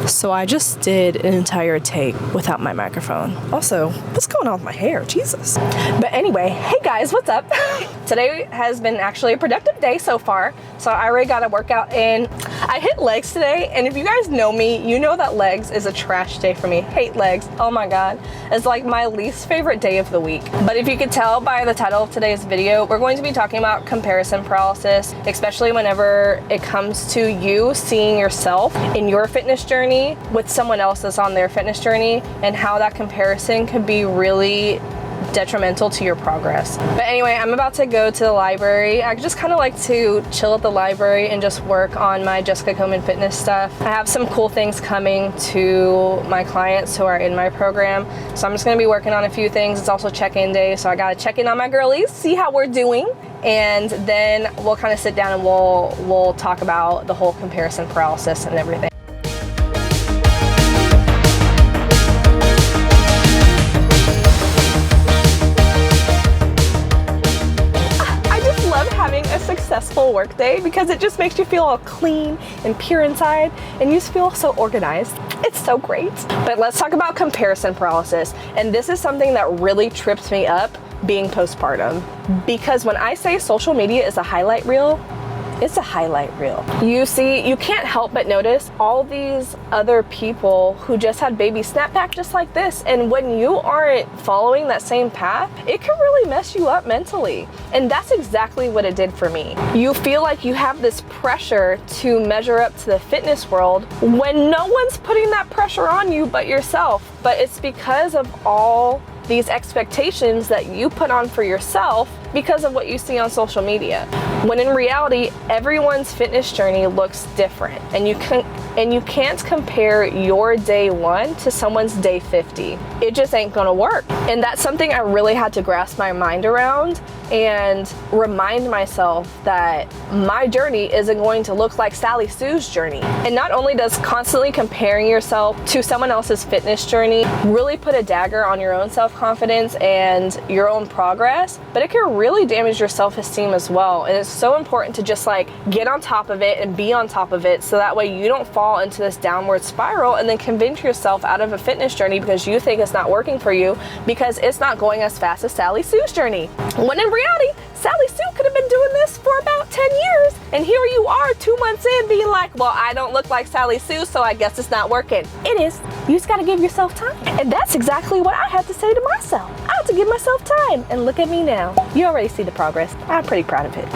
So I just did an entire take without my microphone. Also, what's going on with my hair? Jesus. But anyway, hey guys, what's up? Today has been actually a productive day so far. So I already got a workout in. I hit legs today, and if you guys know me, you know that legs is a trash day for me. Hate legs. Oh my God. It's like my least favorite day of the week. But if you could tell by the title of today's video, we're going to be talking about comparison paralysis, especially whenever it comes to you seeing yourself in your fitness journey with someone else that's on their fitness journey, and how that comparison could be really detrimental to your progress. But anyway, I'm about to go to the library. I just kind of like to chill at the library and just work on my Jessica Komen fitness stuff. I have some cool things coming to my clients who are in my program, so I'm just going to be working on a few things. It's also check-in day, so I got to check in on my girlies, see how we're doing, and then we'll kind of sit down and we'll talk about the whole comparison paralysis and everything. A successful work day because it just makes you feel all clean and pure inside, and you just feel so organized. It's so great. But let's talk about comparison paralysis. And this is something that really trips me up being postpartum, because when I say social media is a highlight reel, it's a highlight reel. You see, you can't help but notice all these other people who just had baby snap back just like this. And when you aren't following that same path, it can really mess you up mentally. And that's exactly what it did for me. You feel like you have this pressure to measure up to the fitness world when no one's putting that pressure on you but yourself. But it's because of all these expectations that you put on for yourself because of what you see on social media. When in reality, everyone's fitness journey looks different, and you can't compare your day 1 to someone's day 50. It just ain't gonna work. And that's something I really had to grasp my mind around and remind myself that my journey isn't going to look like Sally Sue's journey. And not only does constantly comparing yourself to someone else's fitness journey really put a dagger on your own self-confidence and your own progress, but it can really damage your self-esteem as well. And it's so important to just like get on top of it and be on top of it, so that way you don't fall into this downward spiral and then convince yourself out of a fitness journey because you think it's not working for you because it's not going as fast as Sally Sue's journey. When in reality, Sally Sue could have been doing this for about 10 years, and here you are 2 months in being like, well, I don't look like Sally Sue, so I guess it's not working. It is. You just gotta give yourself time. And that's exactly what I had to say to myself. I had to give myself time, and look at me now. You already see the progress. I'm pretty proud of it.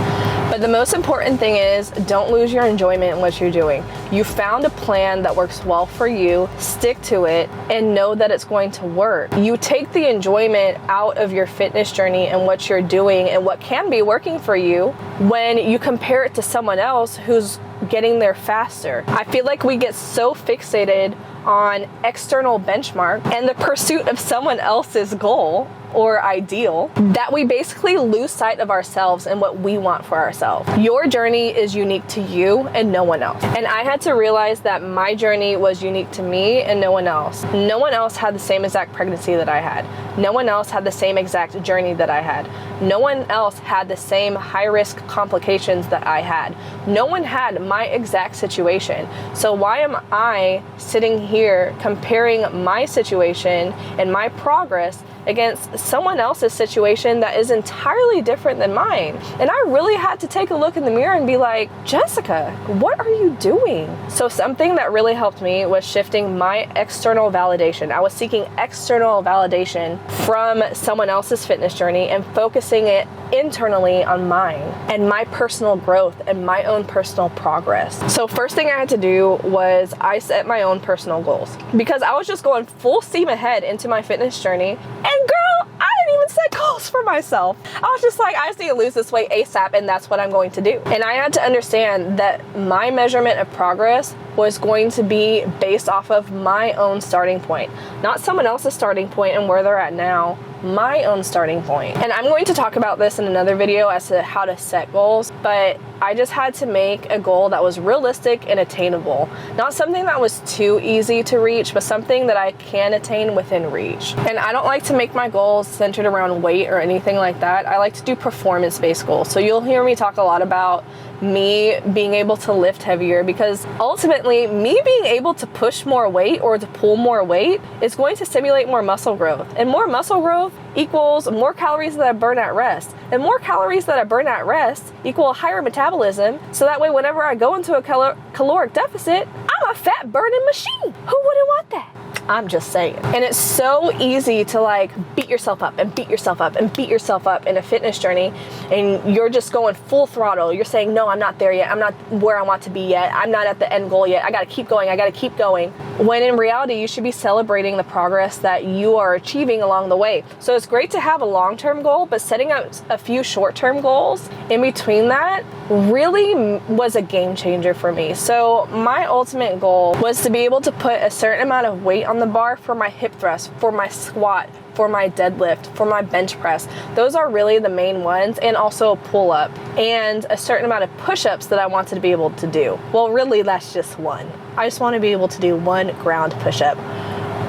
But the most important thing is, don't lose your enjoyment in what you're doing. You found a plan that works well for you, stick to it, and know that it's going to work. You take the enjoyment out of your fitness journey and what you're doing and what can be working for you when you compare it to someone else who's getting there faster. I feel like we get so fixated on external benchmark and the pursuit of someone else's goal or ideal that we basically lose sight of ourselves and what we want for ourselves. Your journey is unique to you and no one else. And I had to realize that my journey was unique to me and no one else. No one else had the same exact pregnancy that I had. No one else had the same exact journey that I had. No one else had the same high-risk complications that I had. No one had my exact situation. So why am I sitting here comparing my situation and my progress against someone else's situation that is entirely different than mine? And I really had to take a look in the mirror and be like, Jessica, what are you doing? So something that really helped me was shifting my external validation. I was seeking external validation from someone else's fitness journey and focusing it internally on mine and my personal growth and my own personal progress. So first thing I had to do was I set my own personal goals, because I was just going full steam ahead into my fitness journey, and girl, I didn't even set goals for myself. I was just like, I just need to lose this weight ASAP, and that's what I'm going to do. And I had to understand that my measurement of progress was going to be based off of my own starting point, not someone else's starting point and where they're at now, my own starting point. And I'm going to talk about this in another video as to how to set goals, but I just had to make a goal that was realistic and attainable. Not something that was too easy to reach, but something that I can attain within reach. And I don't like to make my goals centered around weight or anything like that. I like to do performance-based goals. So you'll hear me talk a lot about me being able to lift heavier, because ultimately me being able to push more weight or to pull more weight is going to stimulate more muscle growth, and more muscle growth equals more calories that I burn at rest, and more calories that I burn at rest equal a higher metabolism, so that way whenever I go into a caloric deficit, I'm a fat burning machine. Who wouldn't want that? I'm just saying. And it's so easy to like beat yourself up and beat yourself up and beat yourself up in a fitness journey, and you're just going full throttle. You're saying, no, I'm not there yet. I'm not where I want to be yet. I'm not at the end goal yet. I gotta keep going. I gotta keep going. When in reality, you should be celebrating the progress that you are achieving along the way. So it's great to have a long-term goal, but setting up a few short-term goals in between that really was a game changer for me. So my ultimate goal was to be able to put a certain amount of weight on the bar for my hip thrust, for my squat, for my deadlift, for my bench press. Those are really the main ones, and also a pull up and a certain amount of push-ups that I wanted to be able to do. Well, really that's just one. I just want to be able to do one ground push-up,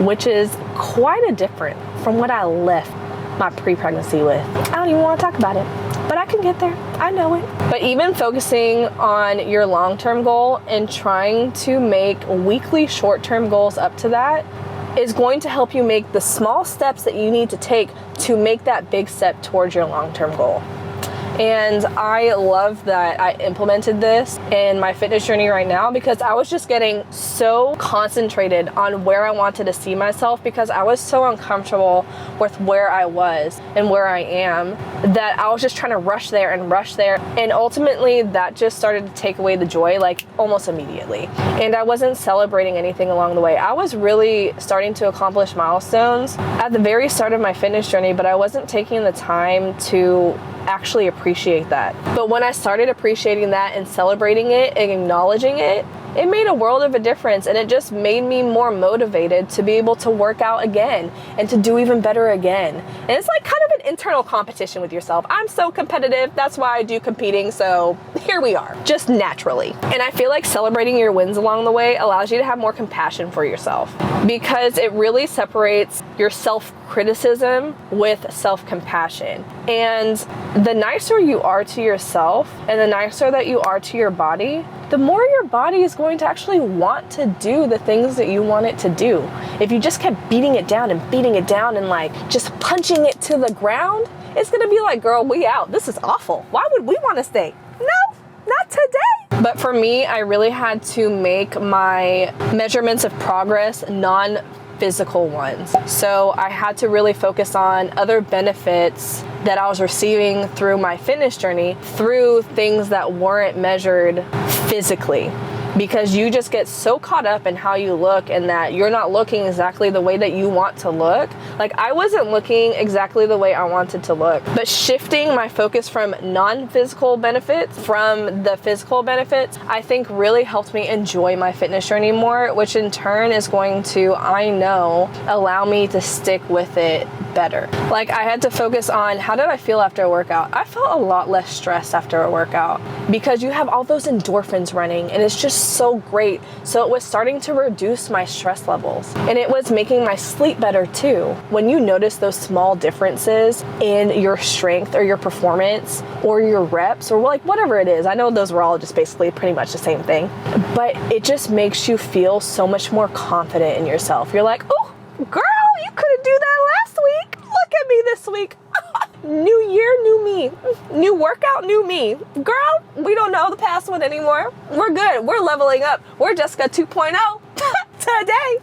which is quite a different from what I left my pre-pregnancy with. I don't even want to talk about it, but I can get there. I know it. But even focusing on your long-term goal and trying to make weekly short-term goals up to that is going to help you make the small steps that you need to take to make that big step towards your long-term goal. And I love that I implemented this in my fitness journey right now, because I was just getting so concentrated on where I wanted to see myself, because I was so uncomfortable with where I was and where I am, that I was just trying to rush there. And ultimately that just started to take away the joy, like almost immediately. And I wasn't celebrating anything along the way. I was really starting to accomplish milestones at the very start of my fitness journey, but I wasn't taking the time to actually appreciate that. But when I started appreciating that and celebrating it and acknowledging it, it made a world of a difference, and it just made me more motivated to be able to work out again and to do even better again. And it's like kind of an internal competition with yourself. I'm so competitive, that's why I do competing, so here we are, just naturally. And I feel like celebrating your wins along the way allows you to have more compassion for yourself, because it really separates your self-criticism with self-compassion. And the nicer you are to yourself and the nicer that you are to your body, the more your body is going to actually want to do the things that you want it to do. If you just kept beating it down and like just punching it to the ground, it's gonna be like, girl, we out. This is awful. Why would we want to stay? No, not today. But for me, I really had to make my measurements of progress non-physical ones. So I had to really focus on other benefits that I was receiving through my fitness journey through things that weren't measured physically, because you just get so caught up in how you look and that you're not looking exactly the way that you want to look. Like I wasn't looking exactly the way I wanted to look, but shifting my focus from non-physical benefits from the physical benefits, I think really helped me enjoy my fitness journey more, which in turn is going to, I know, allow me to stick with it better. Like I had to focus on, how did I feel after a workout? I felt a lot less stressed after a workout, because you have all those endorphins running and it's just so great. So it was starting to reduce my stress levels, and it was making my sleep better too. When you notice those small differences in your strength or your performance or your reps or like whatever it is, I know those were all just basically pretty much the same thing, but it just makes you feel so much more confident in yourself. You're like, oh girl, you couldn't do that last week. Look at me this week. New year, new me. New workout, new me. Girl, we don't know the past one anymore. We're good. We're leveling up. We're Jessica 2.0 today.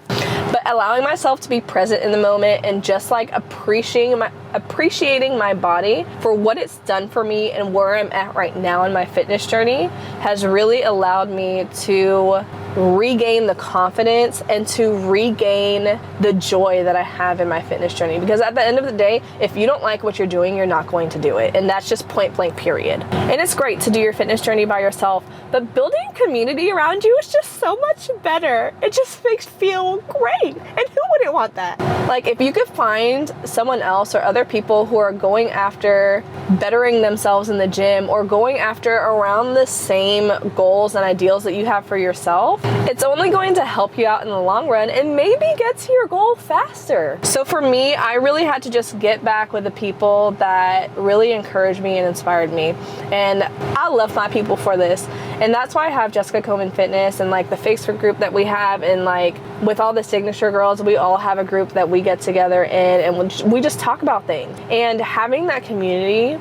But allowing myself to be present in the moment and just like appreciating my body for what it's done for me and where I'm at right now in my fitness journey has really allowed me to regain the confidence and to regain the joy that I have in my fitness journey. Because at the end of the day, if you don't like what you're doing, you're not going to do it. And that's just point blank period. And it's great to do your fitness journey by yourself, but building community around you is just so much better. It just makes you feel great. And who wouldn't want that? Like, if you could find someone else or other people who are going after bettering themselves in the gym or going after around the same goals and ideals that you have for yourself, it's only going to help you out in the long run and maybe get to your goal faster. So for me, I really had to just get back with the people that really encouraged me and inspired me. And I love my people for this. And that's why I have Jessica Coleman Fitness and like the Facebook group that we have, and like with all the signature girls, we all have a group that we get together in and we just talk about things. And having that community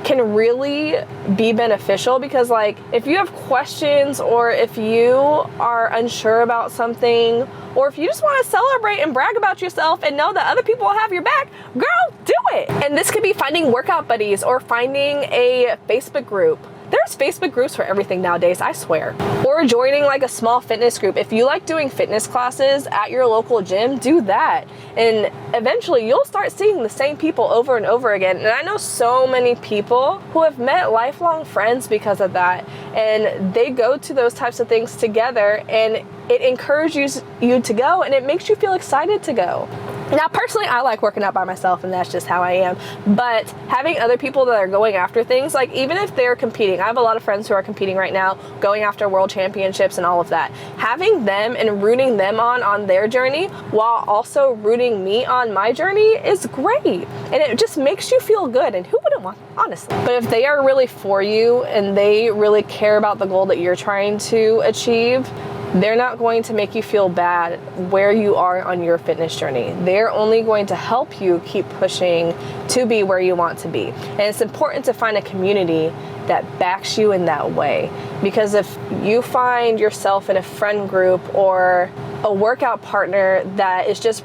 can really be beneficial, because like if you have questions or if you are unsure about something, or if you just want to celebrate and brag about yourself and know that other people will have your back, girl, do it. And this could be finding workout buddies or finding a Facebook group. There's Facebook groups for everything nowadays, I swear. Or joining like a small fitness group. If you like doing fitness classes at your local gym, do that. And eventually you'll start seeing the same people over and over again. And I know so many people who have met lifelong friends because of that. And they go to those types of things together, and it encourages you to go, and it makes you feel excited to go. Now, personally, I like working out by myself, and that's just how I am. But having other people that are going after things, like even if they're competing, I have a lot of friends who are competing right now, going after world championships and all of that. Having them and rooting them on their journey while also rooting me on my journey is great. And it just makes you feel good. And who wouldn't want, honestly? But if they are really for you and they really care about the goal that you're trying to achieve, they're not going to make you feel bad where you are on your fitness journey. They're only going to help you keep pushing to be where you want to be. And it's important to find a community that backs you in that way. Because if you find yourself in a friend group or a workout partner that is just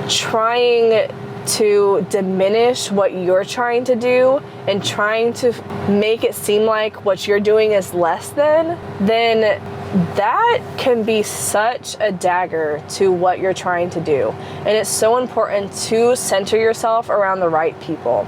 trying to diminish what you're trying to do and trying to make it seem like what you're doing is less than, then that can be such a dagger to what you're trying to do. And it's so important to center yourself around the right people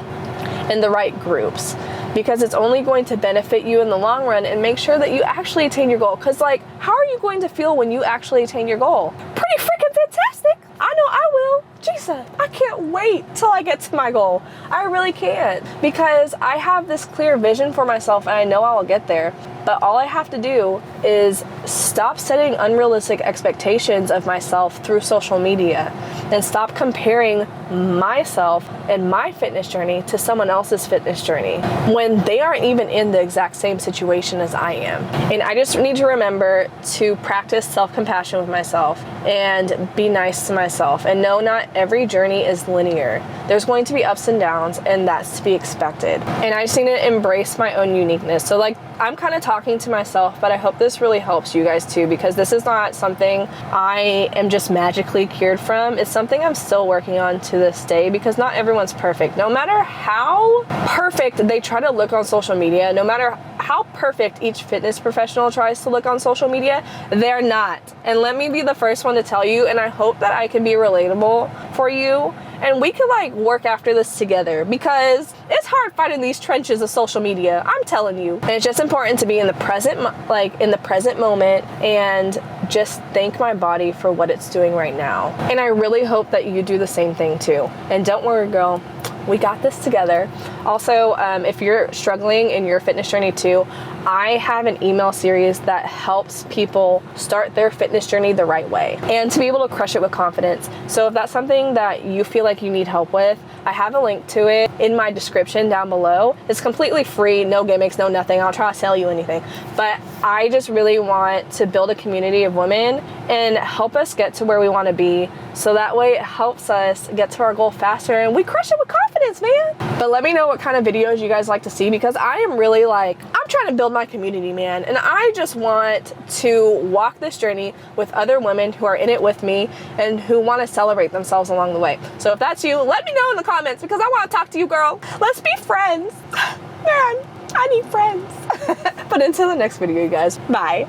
and the right groups, because it's only going to benefit you in the long run and make sure that you actually attain your goal. Because like, how are you going to feel when you actually attain your goal? Pretty freaking fantastic. I know I will. Jesus, I can't wait till I get to my goal. I really can't, because I have this clear vision for myself and I know I will get there. But all I have to do is stop setting unrealistic expectations of myself through social media and stop comparing myself and my fitness journey to someone else's fitness journey when they aren't even in the exact same situation as I am. And I just need to remember to practice self-compassion with myself and be nice to myself. And no, not every journey is linear. There's going to be ups and downs, and that's to be expected. And I just need to embrace my own uniqueness. So like, I'm kind of talking to myself, but I hope this really helps you guys too, because this is not something I am just magically cured from. It's something I'm still working on to this day, because not everyone's perfect. No matter how perfect they try to look on social media, no matter how perfect each fitness professional tries to look on social media, they're not. And let me be the first one to tell you, and I hope that I can be relatable for you. And we could like work after this together, because it's hard fighting these trenches of social media. I'm telling you. And it's just important to be in the present, in the present moment, and just thank my body for what it's doing right now. And I really hope that you do the same thing too. And don't worry, girl, we got this together. Also, if you're struggling in your fitness journey too, I have an email series that helps people start their fitness journey the right way and to be able to crush it with confidence. So if that's something that you feel like you need help with, I have a link to it in my description down below. It's completely free, no gimmicks, no nothing. I'll try to sell you anything. But I just really want to build a community of women and help us get to where we want to be. So that way it helps us get to our goal faster and we crush it with confidence, man. But let me know what kind of videos you guys like to see, because I am really I'm trying to build my community, man. And I just want to walk this journey with other women who are in it with me and who want to celebrate themselves along the way. So if that's you, let me know in the comments, because I want to talk to you, girl. Let's be friends. Man, I need friends. But until the next video, you guys, bye.